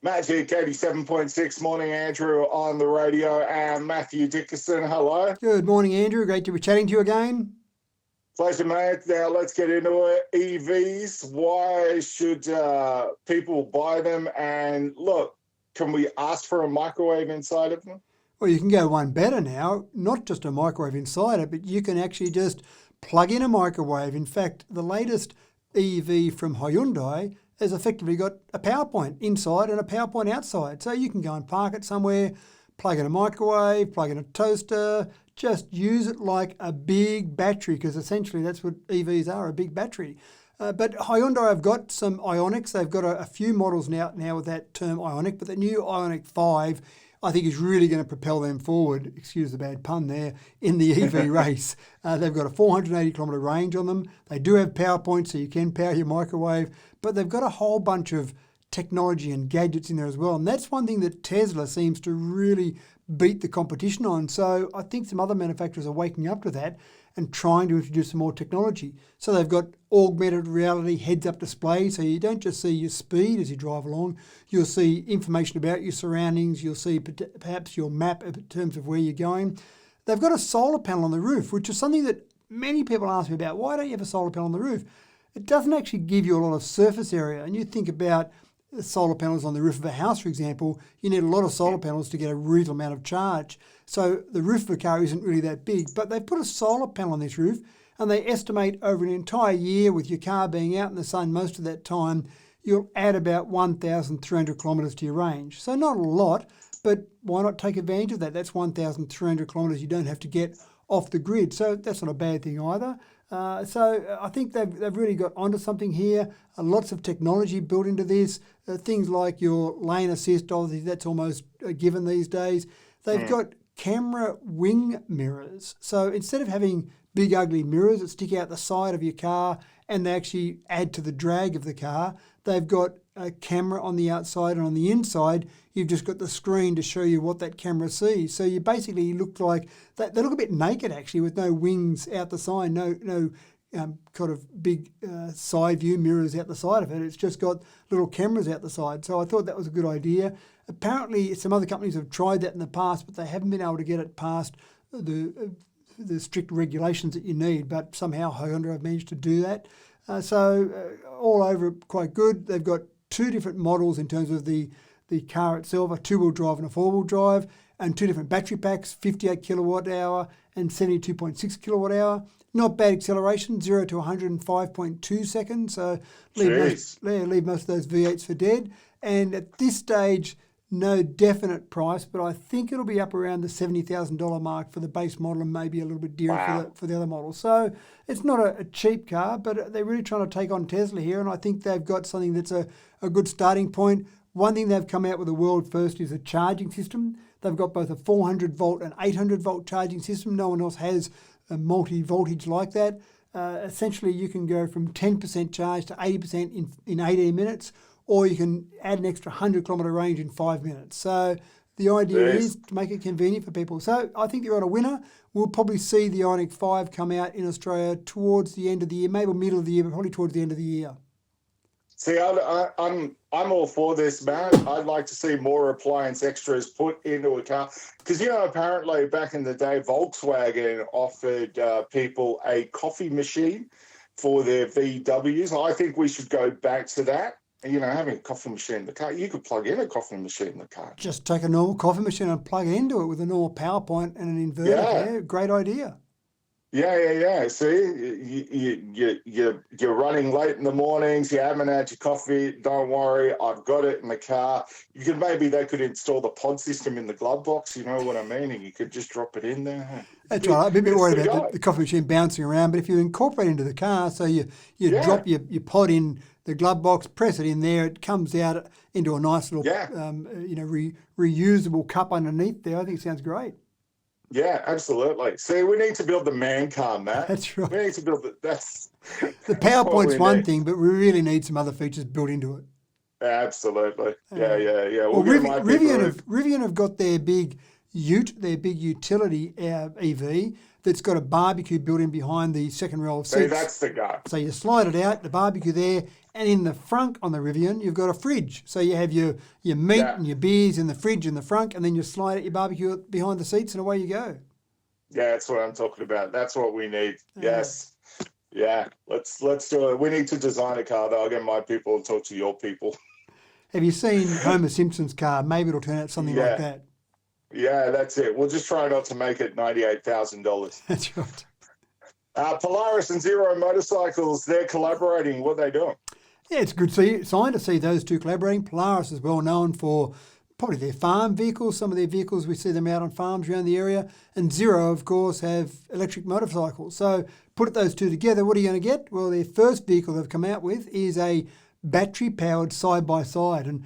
Magic 87.6, morning Andrew on the radio, and Matthew Dickerson, hello. Good morning, Andrew. Great to be chatting to you again. Pleasure, mate. Now let's get into it. EVs, why should people buy them? And look, can we ask for a microwave inside of them? Well, you can go one better now, not just a microwave inside it, but you can actually just plug in a microwave. In fact, the latest EV from Hyundai has effectively got a power point inside and a power point outside. So you can go and park it somewhere, plug in a microwave, plug in a toaster, just use it like a big battery, because essentially that's what EVs are, a big battery. But Hyundai have got some Ioniqs. They've got a few models now with that term Ioniq, but the new Ioniq 5 I think is really going to propel them forward, excuse the bad pun there, in the EV race. They've got a 480 kilometre range on them. They do have power points, so you can power your microwave, but they've got a whole bunch of technology and gadgets in there as well. And that's one thing that Tesla seems to really beat the competition on. So I think some other manufacturers are waking up to that and trying to introduce some more technology. So they've got augmented reality heads-up display, so you don't just see your speed as you drive along, you'll see information about your surroundings, you'll see perhaps your map in terms of where you're going. They've got a solar panel on the roof, which is something that many people ask me about. Why don't you have a solar panel on the roof? It doesn't actually give you a lot of surface area, and you think about the solar panels on the roof of a house, for example, you need a lot of solar panels to get a reasonable amount of charge. So the roof of a car isn't really that big, but they've put a solar panel on this roof, and they estimate over an entire year, with your car being out in the sun most of that time, you'll add about 1,300 kilometres to your range. So not a lot, but why not take advantage of that? That's 1,300 kilometres you don't have to get off the grid. So that's not a bad thing either. So I think they've really got onto something here. Lots of technology built into this. Things like your lane assist, obviously that's almost a given these days. They've got camera wing mirrors. So instead of having big ugly mirrors that stick out the side of your car and they actually add to the drag of the car, they've got a camera on the outside, and on the inside you've just got the screen to show you what that camera sees. So you basically look like, they look a bit naked actually, with no wings out the side, no kind of big side view mirrors out the side of it. It's just got little cameras out the side. So I thought that was a good idea. Apparently some other companies have tried that in the past, but they haven't been able to get it past the strict regulations that you need, but somehow Hyundai have managed to do that. So all over quite good. They've got two different models in terms of the car itself, a two-wheel drive and a four-wheel drive, and two different battery packs, 58 kilowatt hour and 72.6 kilowatt hour. Not bad acceleration, 0 to 105.2 seconds. So leave most of those V8s for dead. And at this stage, no definite price, but I think it'll be up around the $70,000 mark for the base model, and maybe a little bit dearer for the other models. So it's not a cheap car, but they're really trying to take on Tesla here, and I think they've got something that's a good starting point. One thing they've come out with the world first is a charging system. They've got both a 400 volt and 800 volt charging system. No one else has a multi-voltage like that. Essentially, you can go from 10% charge to 80% in 18 minutes, or you can add an extra 100 kilometre range in 5 minutes. So the idea is to make it convenient for people. So I think you're on a winner. We'll probably see the Ioniq 5 come out in Australia towards the end of the year, maybe middle of the year, but probably towards the end of the year. See, I'm all for this, Matt. I'd like to see more appliance extras put into a car. Because, apparently back in the day, Volkswagen offered people a coffee machine for their VWs. I think we should go back to that. Having a coffee machine in the car, you could plug in a coffee machine in the car. Just take a normal coffee machine and plug it into it with a normal power point and an inverter. Yeah, great idea. Yeah. See, you're running late in the mornings. You haven't had your coffee. Don't worry, I've got it in the car. They could install the pod system in the glove box. You know what I mean? And you could just drop it in there. That's right. I'm a bit worried about the coffee machine bouncing around, but if you incorporate it into the car, so you drop your pod in the glove box, press it in there, it comes out into a nice little reusable cup underneath there. I think it sounds great. Yeah, absolutely. See, we need to build the man car, Matt. That's right. We need to build the PowerPoint's one thing, but we really need some other features built into it. Absolutely. Yeah. Well, Rivian have got their big utility EV. that's got a barbecue built in behind the second row of See, seats. that's the go. So you slide it out, the barbecue there, and in the front on the Rivian, you've got a fridge. So you have your meat and your beers in the fridge in the front, and then you slide out your barbecue behind the seats, and away you go. Yeah, that's what I'm talking about. That's what we need. Yes. Yeah, let's do it. We need to design a car, though. I'll get my people and talk to your people. Have you seen Homer Simpson's car? Maybe it'll turn out something like that. Yeah, that's it. We'll just try not to make it $98,000. That's right. Polaris and Xero motorcycles, they're collaborating. What are they doing? Yeah, it's a good sign to see those two collaborating. Polaris is well known for probably their farm vehicles. Some of their vehicles, we see them out on farms around the area. And Xero, of course, have electric motorcycles. So put those two together, what are you going to get? Well, their first vehicle they've come out with is a battery-powered side-by-side. And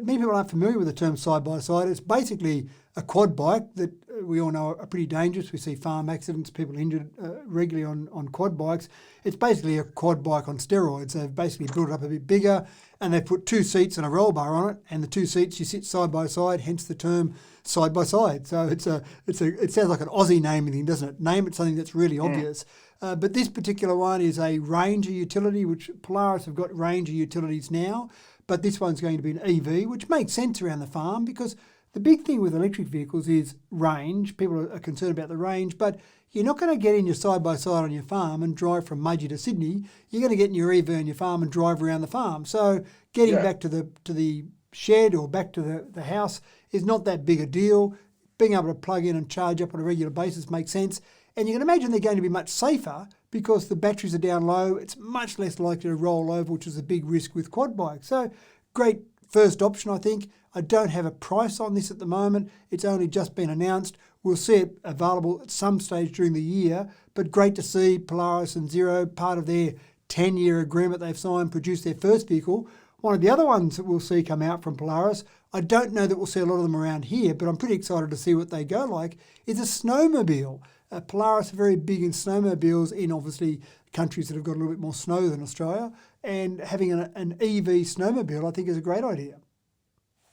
many people aren't familiar with the term side-by-side. It's basically a quad bike that we all know are pretty dangerous. We see farm accidents, people injured regularly on quad bikes. It's basically a quad bike on steroids. They've basically built it up a bit bigger, and they put two seats and a roll bar on it, and the two seats you sit side by side, hence the term side by side. So it sounds like an Aussie naming thing, doesn't it? Name it something that's really obvious. But this particular one is a Ranger utility, which Polaris have got Ranger utilities now, but this one's going to be an EV, which makes sense around the farm because the big thing with electric vehicles is range. People are concerned about the range, but you're not going to get in your side-by-side on your farm and drive from Mudgee to Sydney. You're going to get in your EV on your farm and drive around the farm. So getting back to the shed or back to the house is not that big a deal. Being able to plug in and charge up on a regular basis makes sense. And you can imagine they're going to be much safer because the batteries are down low. It's much less likely to roll over, which is a big risk with quad bikes. So great first option, I think. I don't have a price on this at the moment. It's only just been announced. We'll see it available at some stage during the year, but great to see Polaris and Xero, part of their 10-year agreement they've signed, produce their first vehicle. One of the other ones that we'll see come out from Polaris, I don't know that we'll see a lot of them around here, but I'm pretty excited to see what they go like, is a snowmobile. Polaris are very big in snowmobiles in obviously countries that have got a little bit more snow than Australia, and having an EV snowmobile I think is a great idea.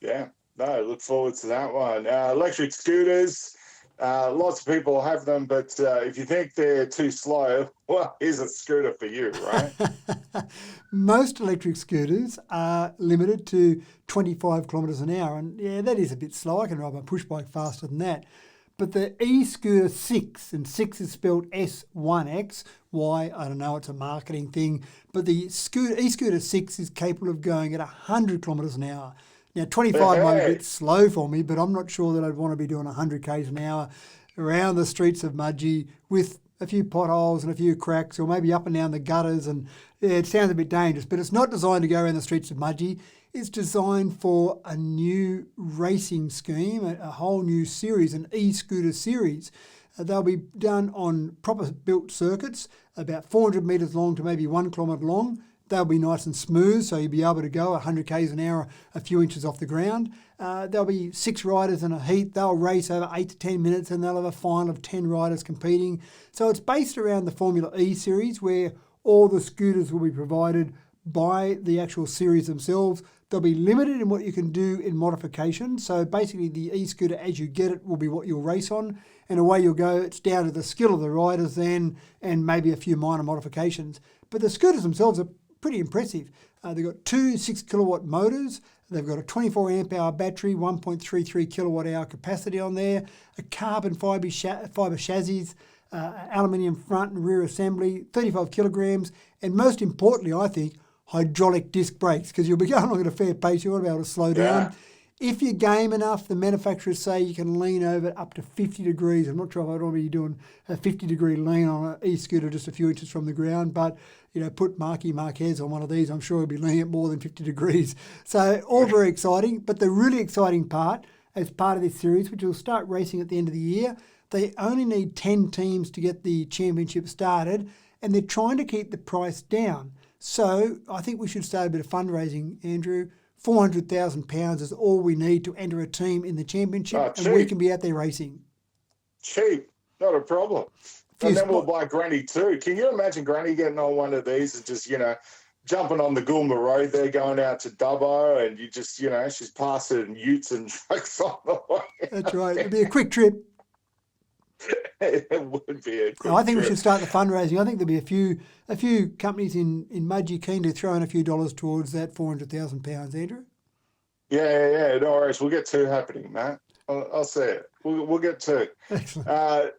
Yeah, no, look forward to that one. Electric scooters, lots of people have them, but if you think they're too slow, well, here's a scooter for you, right? Most electric scooters are limited to 25 kilometres an hour, and yeah, that is a bit slow. I can ride my push bike faster than that. But the e-scooter 6, and 6 is spelled S1X. Why? I don't know, it's a marketing thing. But the e-scooter 6 is capable of going at 100 kilometres an hour. Now, 25 might be a bit slow for me, but I'm not sure that I'd want to be doing 100 k's an hour around the streets of Mudgee with a few potholes and a few cracks, or maybe up and down the gutters. And yeah, it sounds a bit dangerous, but it's not designed to go around the streets of Mudgee. It's designed for a new racing scheme, a whole new series, an e-scooter series. They'll be done on proper built circuits, about 400 metres long to maybe 1 kilometre long. They'll be nice and smooth, so you'll be able to go 100 k's an hour a few inches off the ground. There'll be 6 riders in a heat. They'll race over 8 to 10 minutes, and they'll have a final of 10 riders competing. So it's based around the Formula E series, where all the scooters will be provided by the actual series themselves. They'll be limited in what you can do in modification. So basically the e-scooter as you get it will be what you'll race on, and away you'll go. It's down to the skill of the riders then, and maybe a few minor modifications. But the scooters themselves are pretty impressive. They've got 2 6-kilowatt motors. They've got a 24 amp hour battery, 1.33 kilowatt hour capacity on there, a carbon fibre chassis, aluminium front and rear assembly, 35 kilograms, and most importantly, I think, hydraulic disc brakes, because you'll be going along at a fair pace. You want to be able to slow down. If you're game enough, the manufacturers say you can lean over up to 50 degrees. I'm not sure if I'd want to be doing a 50-degree lean on an e-scooter just a few inches from the ground, but put Marky Marquez on one of these, I'm sure he'll be leaning at more than 50 degrees. So all very exciting, but the really exciting part, as part of this series, which will start racing at the end of the year, they only need 10 teams to get the championship started, and they're trying to keep the price down. So I think we should start a bit of fundraising, Andrew. £400,000 is all we need to enter a team in the championship, and we can be out there racing. Cheap, not a problem. And then we'll buy Granny too. Can you imagine Granny getting on one of these and just, jumping on the Goolma Road there, going out to Dubbo, and you just, she's passing utes and trucks on the way. That's right. It'll be a quick trip. It would be a I good think we trip. should start the fundraising. I think there'll be a few companies in Mudgee keen to throw in a few dollars towards that £400,000, Andrew. Yeah. No worries. We'll get two happening, Matt. I'll say it. We'll get two. Excellent.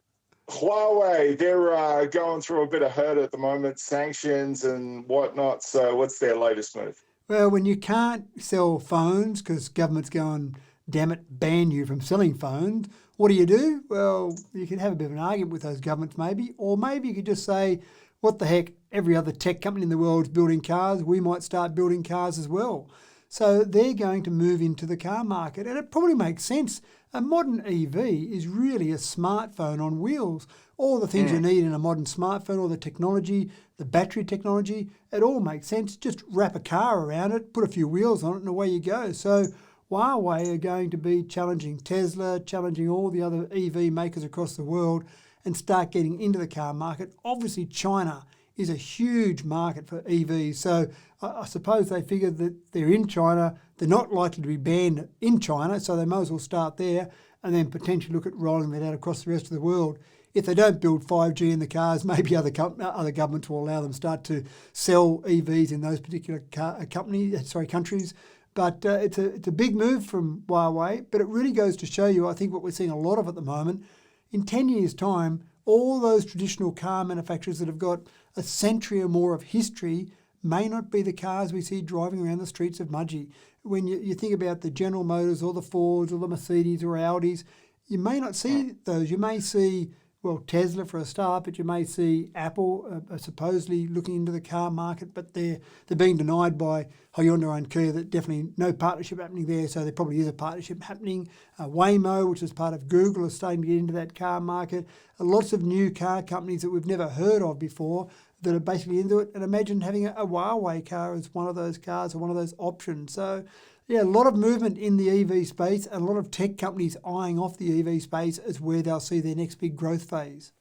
Huawei, they're going through a bit of hurt at the moment, sanctions and whatnot. So, what's their latest move? Well, when you can't sell phones because government's going, damn it, ban you from selling phones, what do? Well, you can have a bit of an argument with those governments maybe, or maybe you could just say, what the heck, every other tech company in the world is building cars, we might start building cars as well. So they're going to move into the car market, and it probably makes sense. A modern EV is really a smartphone on wheels. All the things you need in a modern smartphone, all the technology, the battery technology, it all makes sense. Just wrap a car around it, put a few wheels on it, and away you go. So Huawei are going to be challenging Tesla, challenging all the other EV makers across the world, and start getting into the car market. Obviously, China is a huge market for EVs. So I suppose they figured that they're in China, they're not likely to be banned in China, so they might as well start there and then potentially look at rolling that out across the rest of the world. If they don't build 5G in the cars, maybe other governments will allow them to start to sell EVs in those particular countries. But it's a big move from Huawei, but it really goes to show you, I think, what we're seeing a lot of at the moment. In 10 years' time, all those traditional car manufacturers that have got a century or more of history may not be the cars we see driving around the streets of Mudgee. When you think about the General Motors or the Fords or the Mercedes or Audis, you may not see those. You may see, well, Tesla for a start, but you may see Apple supposedly looking into the car market, but they're being denied by Hyundai and Kia that definitely no partnership happening there, so there probably is a partnership happening. Waymo, which is part of Google, is starting to get into that car market. Lots of new car companies that we've never heard of before that are basically into it. And imagine having a Huawei car as one of those cars or one of those options. So, yeah, a lot of movement in the EV space and a lot of tech companies eyeing off the EV space as where they'll see their next big growth phase.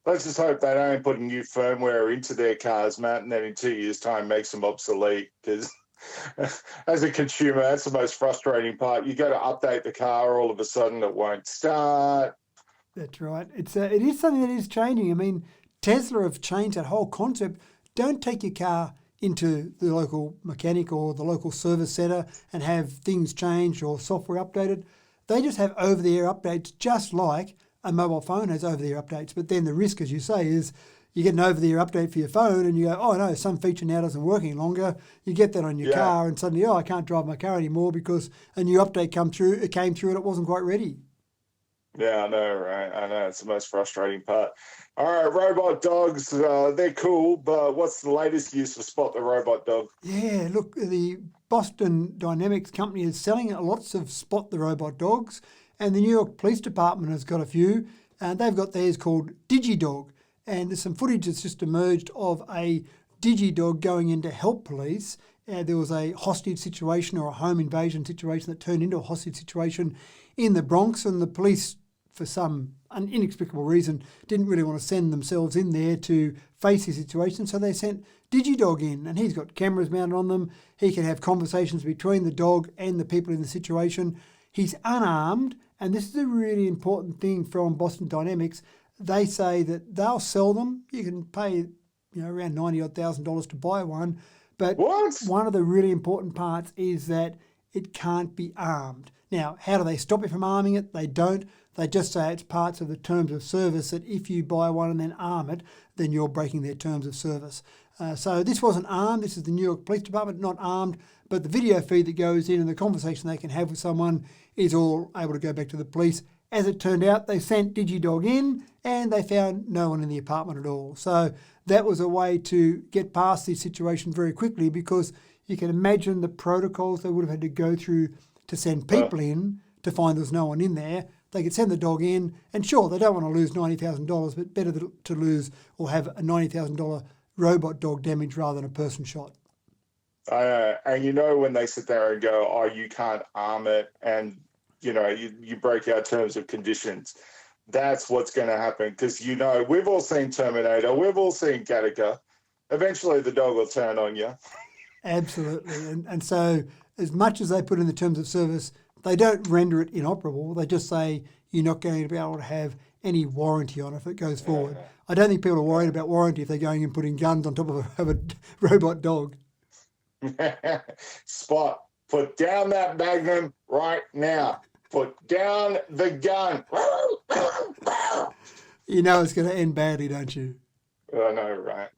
Let's just hope they don't put new firmware into their cars, Matt, and then in 2 years' time makes them obsolete. Because as a consumer, that's the most frustrating part. You go to update the car, all of a sudden it won't start. That's right. It is something that is changing. I mean, Tesla have changed that whole concept. Don't take your car into the local mechanic or the local service centre and have things changed or software updated. They just have over-the-air updates, just like a mobile phone has over-the-air updates. But then the risk, as you say, is you get an over-the-air update for your phone and you go, oh no, some feature now doesn't work any longer. You get that on your car and suddenly, I can't drive my car anymore because a new update came through and it wasn't quite ready. Yeah, I know, right? I know. It's the most frustrating part. All right, robot dogs, they're cool, but what's the latest use for Spot the Robot Dog? Yeah, look, the Boston Dynamics company is selling lots of Spot the Robot dogs, and the New York Police Department has got a few, and they've got theirs called DigiDog. And there's some footage that's just emerged of a DigiDog going in to help police. There was a hostage situation or a home invasion situation that turned into a hostage situation in the Bronx, and the police, for some inexplicable reason, didn't really want to send themselves in there to face the situation, so they sent DigiDog in, and he's got cameras mounted on them. He can have conversations between the dog and the people in the situation. He's unarmed, and this is a really important thing from Boston Dynamics. They say that they'll sell them. You can pay, around $90,000 to buy one, but one of the really important parts is that it can't be armed. Now, how do they stop it from arming it? They don't. They just say it's parts of the terms of service that if you buy one and then arm it, then you're breaking their terms of service. So this wasn't armed. This is the New York Police Department, not armed. But the video feed that goes in and the conversation they can have with someone is all able to go back to the police. As it turned out, they sent DigiDog in and they found no one in the apartment at all. So that was a way to get past this situation very quickly, because you can imagine the protocols they would have had to go through to send people in to find there's no one in there. They could send the dog in, and sure, they don't want to lose $90,000, but better to lose or have a $90,000 robot dog damage rather than a person shot. And when they sit there and go, oh, you can't arm it, and you break our terms and conditions, that's what's going to happen. Because we've all seen Terminator, we've all seen Gattaca. Eventually the dog will turn on you. Absolutely. And so as much as they put in the terms of service, they don't render it inoperable. They just say you're not going to be able to have any warranty on it if it goes forward. I don't think people are worried about warranty if they're going and putting guns on top of a robot dog. Spot, put down that Magnum right now. Put down the gun. You know it's going to end badly, don't you? I know, right?